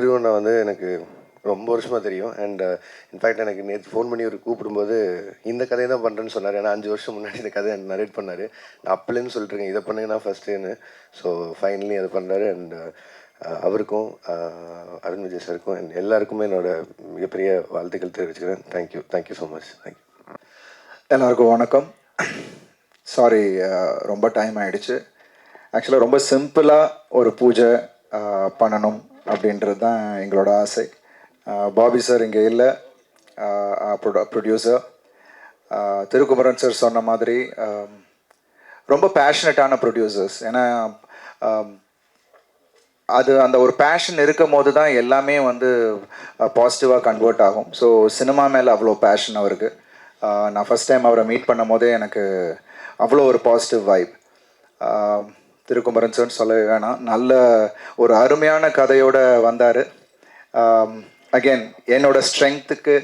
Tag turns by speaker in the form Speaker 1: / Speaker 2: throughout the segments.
Speaker 1: திருவண்ணா வந்து எனக்கு ரொம்ப வருஷமாக தெரியும். அண்ட் இன்ஃபேக்ட் எனக்கு நேற்று ஃபோன் பண்ணி ஒரு கூப்பிடும்போது இந்த கதையை தான் பண்ணுறேன்னு சொன்னார். ஏன்னா 5 வருஷம் முன்னாடி இந்த கதையை நரேட் பண்ணார். நான் அப்போலேருந்து சொல்லிட்டுருக்கேன் இதை பண்ணுங்கன்னா ஃபஸ்ட்டுன்னு. ஸோ ஃபைனலி அதை பண்ணுறாரு. அண்ட் அவருக்கும் அருண் விஜய் சாருக்கும் அண்ட் எல்லாருக்குமே என்னோடய மிகப்பெரிய வாழ்த்துக்கள் தெரிவிச்சுக்கிறேன். Thank you so much. தேங்க்யூ.
Speaker 2: எல்லாருக்கும் வணக்கம். சாரி, ரொம்ப டைம் ஆகிடுச்சு. ஆக்சுவலாக ரொம்ப சிம்பிளாக ஒரு பூஜை பண்ணணும் அப்படின்றது தான் எங்களோட ஆசை. பாபி சார் இங்கே இல்லை, ப்ரொடியூசர். திருக்குமரன் சார் சொன்ன மாதிரி ரொம்ப பேஷனட்டான ப்ரொடியூசர்ஸ். ஏன்னா அது அந்த ஒரு பேஷன் இருக்கும் போது தான் எல்லாமே வந்து பாசிட்டிவாக கன்வெர்ட் ஆகும். ஸோ சினிமா மேலே அவ்வளோ பேஷன் அவருக்கு. நான் ஃபஸ்ட் டைம் அவரை மீட் பண்ணும் போதே எனக்கு அவ்வளோ ஒரு பாசிட்டிவ் வைப். திருக்குமரன் சார்னு சொல்லவே வேணாம், நல்ல ஒரு அருமையான கதையோடு வந்தார். அகெயின் என்னோடய ஸ்ட்ரென்த்துக்கு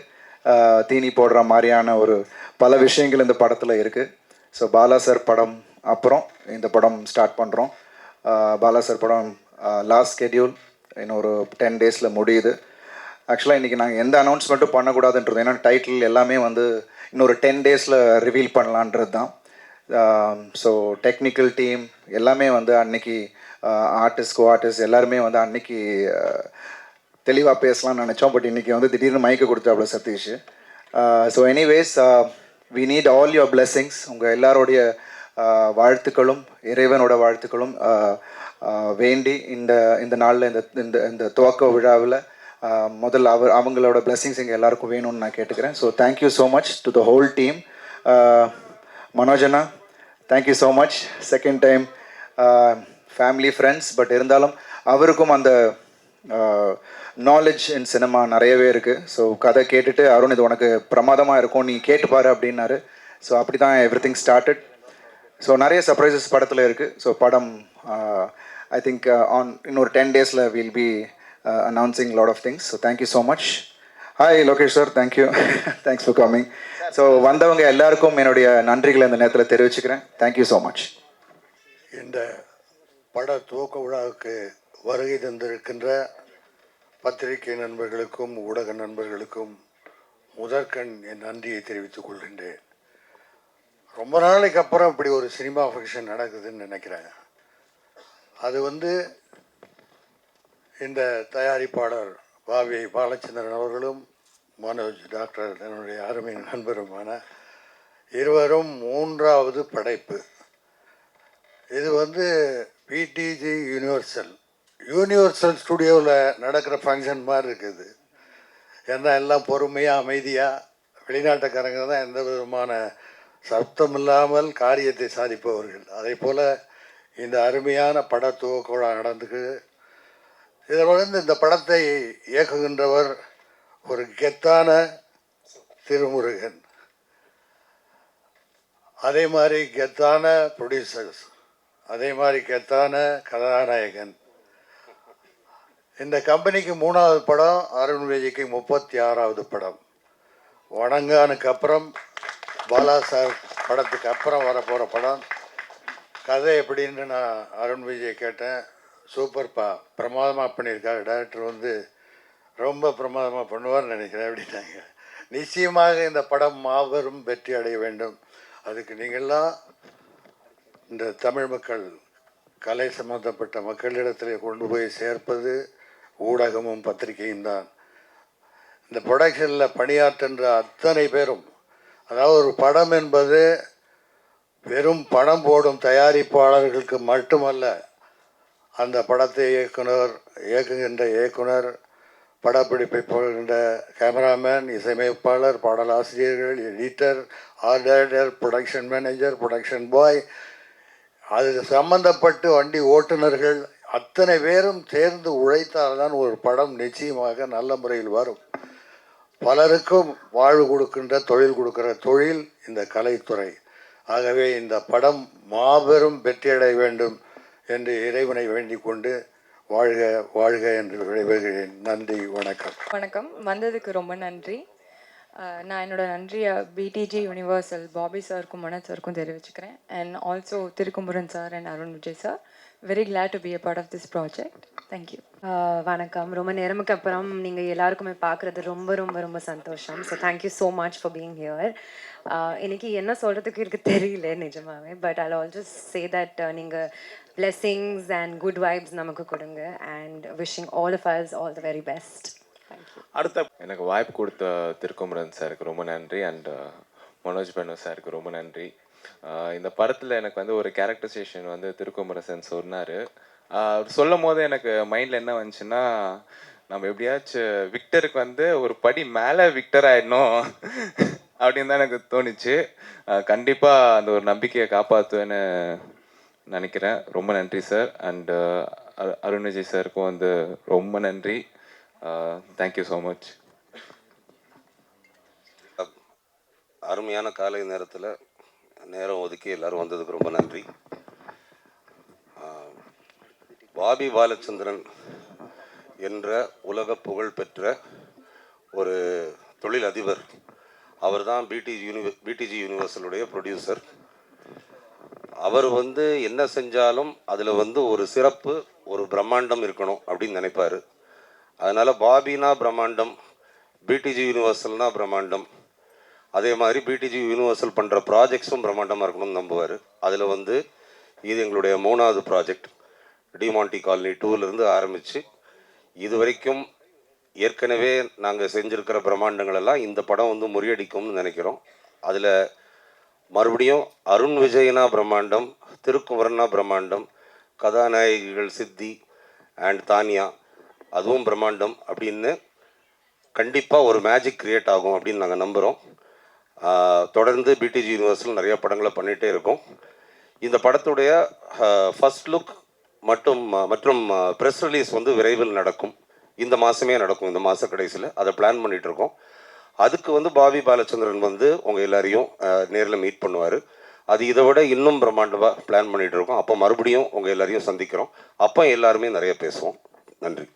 Speaker 2: தீனி போடுற மாதிரியான ஒரு பல விஷயங்கள் இந்த படத்தில் இருக்குது. ஸோ பாலா சார் படம் அப்புறம் இந்த படம் ஸ்டார்ட் பண்ணுறோம். பாலா சார் படம் லாஸ்ட் ஸ்கெட்யூல் இன்னொரு 10 டேஸில் முடியுது. ஆக்சுவலாக இன்றைக்கி நாங்கள் எந்த அனௌன்ஸ்மெண்ட்டும் பண்ணக்கூடாதுன்றது, ஏன்னா டைட்டில் எல்லாமே வந்து இன்னொரு 10 டேஸில் ரிவீல் பண்ணலான்றது தான். ஸோ டெக்னிக்கல் டீம் எல்லாமே வந்து அன்னைக்கு ஆர்டிஸ்ட் எல்லாருமே வந்து அன்னைக்கு தெளிவாக பேசலாம்னு நினச்சோம். பட் இன்றைக்கி வந்து திடீர்னு மைக்கு கொடுத்தாப்புல Satish. So anyways, we need all your blessings. உங்கள் எல்லாரோடைய வாழ்த்துக்களும் இறைவனோட வாழ்த்துக்களும் வேண்டி இந்த நாளில் இந்த துவக்க விழாவில் முதல்ல அவங்களோட பிளெஸ்ஸிங்ஸ் எங்கள் எல்லாருக்கும் வேணும்னு நான் கேட்டுக்கிறேன். So thank you so much to the whole team. மனோஜனா, thank you so much. Second time family friends, but இருந்தாலும் அவருக்கும் அந்த நாலேஜ் இன் சினிமா நிறையவே இருக்குது. ஸோ கதை கேட்டுட்டு அருண் இது உனக்கு பிரமாதமாக இருக்கும், நீ கேட்டுப்பாரு அப்படின்னாரு. ஸோ அப்படி தான் எவ்ரி திங் ஸ்டார்டட். ஸோ நிறைய சர்ப்ரைசஸ் படத்தில் இருக்குது. ஸோ படம் ஐ திங்க் இன்னொரு 10 டேஸில் will be announcing a lot of things. So thank you so much. Hi Lokesh sir, thank you. Thanks for coming. So வந்தவங்க எல்லாருக்கும் என்னுடைய நன்றிகளை இந்த நேரத்தில் தெரிவிச்சுக்கிறேன். Thank you so much.
Speaker 3: இந்த பட துவக்க விழாவுக்கு வருகை தந்திருக்கின்ற பத்திரிகை நண்பர்களுக்கும் ஊடக நண்பர்களுக்கும் முதற்கண் என் நன்றியை தெரிவித்துக் கொள்கின்றேன். ரொம்ப நாளைக்கு அப்புறம் இப்படி ஒரு சினிமா ஃபங்க்ஷன் நடக்குதுன்னு நினைக்கிறேன். அது வந்து இந்த தயாரிப்பாளர் பாவி பாலச்சந்திரன் அவர்களும் மனோஜ் டாக்டர் என்னுடைய அருமை நண்பருமான இருவரும் 3வது படைப்பு. இது வந்து பிடிஜி யூனிவர்சல் ஸ்டுடியோவில் நடக்கிற ஃபங்க்ஷன் மாதிரி இருக்குது. ஏன்னா எல்லாம் பொறுமையாக அமைதியாக வெளிநாட்டுக்காரங்க தான் எந்த விதமான சத்தம் இல்லாமல் காரியத்தை சாதிப்பவர்கள். அதே போல் இந்த அருமையான பட துவக்க விழா நடந்துக்கு. இதில் வந்து இந்த படத்தை இயக்குகின்றவர் ஒரு கெத்தான திருமுருகன், அதே மாதிரி கெத்தான ப்ரொடியூசர்ஸ், அதே மாதிரி கெத்தான கதாநாயகன். இந்த கம்பெனிக்கு 3வது படம், அருண் விஜய்க்கு 36வது படம். வணங்கானுக்கு அப்புறம் பாலா சார் படத்துக்கு அப்புறம் வரப்போகிற படம். கதை எப்படின்னு நான் அருண் விஜய் கேட்டேன். சூப்பர்ப்பா, பிரமாதமாக பண்ணியிருக்காரு, டைரக்டர் வந்து ரொம்ப பிரமாதமாக பண்ணுவார்னு நினைக்கிறேன் அப்படின்னாங்க. நிச்சயமாக இந்த படம் மாபெரும் வெற்றி அடைய வேண்டும். அதுக்கு நீங்கள்லாம் இந்த தமிழ் மக்கள், கலை சம்பந்தப்பட்ட மக்களிடத்தில் கொண்டு போய் சேர்ப்பது ஊடகமும் பத்திரிகையும் தான். இந்த ப்ரொடக்ஷனில் பணியாற்றுன்ற அத்தனை பேரும், அதாவது ஒரு படம் என்பது வெறும் படம் போடும் தயாரிப்பாளர்களுக்கு மட்டுமல்ல, அந்த படத்தை இயக்குகின்ற இயக்குனர், படப்பிடிப்பை போகின்ற கேமராமேன், இசையமைப்பாளர், பாடலாசிரியர்கள், editor, art director, production manager, production boy, அது சம்பந்தப்பட்டு வண்டி ஓட்டுநர்கள், அத்தனை பேரும் சேர்ந்து உழைத்தால்தான் ஒரு படம் நிச்சயமாக நல்ல முறையில் வரும். பலருக்கும் வாழ்வு கொடுக்கின்ற, தொழில் கொடுக்கிற தொழில் இந்த கலைத்துறை. ஆகவே இந்த படம் மாபெரும் வெற்றியடைய வேண்டும் என்று இறைவனை வேண்டிக் கொண்டு வாழ்க வாழ்க என்று விடைபெறுகிறேன். நன்றி, வணக்கம்.
Speaker 4: வணக்கம். வந்ததுக்கு ரொம்ப நன்றி. நான் என்னோட நன்றியை பிடிஜி யூனிவர்சல் பாபி சாருக்கும் மனோஜ் சாருக்கும் தெரிவிச்சுக்கிறேன். And also Thirukumaran sir and Arun Vijay sir. Very glad to be a part of this project. Thank you.
Speaker 5: வணக்கம். ரொம்ப நேரமுக்கு அப்புறம் நீங்கள் எல்லாருக்குமே பார்க்குறது ரொம்ப ரொம்ப ரொம்ப சந்தோஷம். So thank you so much for being here. எனக்கு என்ன சொல்கிறதுக்கு இருக்கு தெரியல நிஜமாவே. But I all just say that நீங்கள் பிளெஸிங்ஸ் அண்ட் குட் வைப்ஸ் நமக்கு கொடுங்க. And wishing all of us all the very best. Thank you.
Speaker 6: அடுத்த எனக்கு வாய்ப்பு கொடுத்த திருக்குமரன் சாருக்கு ரொம்ப நன்றி. அண்ட் மனோஜ் பனு சாருக்கு ரொம்ப நன்றி. இந்த படத்தில் எனக்கு வந்து ஒரு கேரக்டரைசேஷன் வந்து திருக்குமரன் சொன்னார். சொல்லும் போது எனக்கு மைண்டில் என்ன வந்துச்சுன்னா, நம்ம எப்படியாச்சும் விக்டருக்கு வந்து ஒரு படி மேலே விக்டர் ஆகிடணும் அப்படின்னு தான் எனக்கு தோணுச்சு. கண்டிப்பாக அந்த ஒரு நம்பிக்கையை காப்பாற்றுவேன்னு நினைக்கிறேன். ரொம்ப நன்றி சார். அண்ட் அருண் விஜய் சாருக்கும் வந்து ரொம்ப நன்றி. Thank you so much.
Speaker 7: அருமையான காலை நேரத்தில் நேரம் ஒதுக்கி எல்லோரும் வந்ததுக்கு ரொம்ப நன்றி. பாபி பாலச்சந்திரன் என்ற உலக புகழ் பெற்ற ஒரு தொழில் அதிபர். அவர் தான் பிடிஜி யூனிவர்சலுடைய ப்ரொடியூசர். அவர் வந்து என்ன செஞ்சாலும் அதில் வந்து ஒரு சிறப்பு, ஒரு பிரம்மாண்டம் இருக்கணும் அப்படின்னு நினைப்பார். அதனால் பாபினா பிரம்மாண்டம், பிடிஜி யூனிவர்சல்னா பிரம்மாண்டம். அதே மாதிரி பிடிஜி யூனிவர்சல் பண்ணுற ப்ராஜெக்ட்ஸும் பிரம்மாண்டமாக இருக்கணும்னு நம்புவார். அதில் வந்து இது எங்களுடைய 3வது ப்ராஜெக்ட். டிமாண்டி காலனி 2லேருந்து ஆரம்பித்து இது வரைக்கும் ஏற்கனவே நாங்கள் செஞ்சுருக்கிற பிரம்மாண்டங்களெல்லாம் இந்த படம் வந்து முறியடிக்கும்னு நினைக்கிறோம். அதில் மறுபடியும் அருண் விஜயனா பிரம்மாண்டம், திருக்குமரனா பிரம்மாண்டம், கதாநாயகிகள் சித்தி அண்ட் தானியா அதுவும் பிரம்மாண்டம் அப்படின்னு கண்டிப்பாக ஒரு மேஜிக் க்ரியேட் ஆகும் அப்படின்னு நாங்கள் நம்புகிறோம். தொடர்ந்து பிடிஜி யூனிவர்சல் நிறைய படங்களை பண்ணிகிட்டே இருக்கோம். இந்த படத்துடைய ஃபர்ஸ்ட் லுக் மற்றும் ப்ரெஸ் ரிலீஸ் வந்து விரைவில் நடக்கும். இந்த மாதமே நடக்கும், இந்த மாத கடைசியில். அதை பிளான் பண்ணிகிட்ருக்கோம். அதுக்கு வந்து பாபி பாலச்சந்திரன் வந்து உங்கள் எல்லாரையும் நேரில் மீட் பண்ணுவார். அது இதை விட இன்னும் பிரம்மாண்டமாக பிளான் பண்ணிகிட்டு இருக்கோம். அப்போ மறுபடியும் உங்கள் எல்லாரையும் சந்திக்கிறோம். அப்போ எல்லாருமே நிறைய பேசுவோம். நன்றி.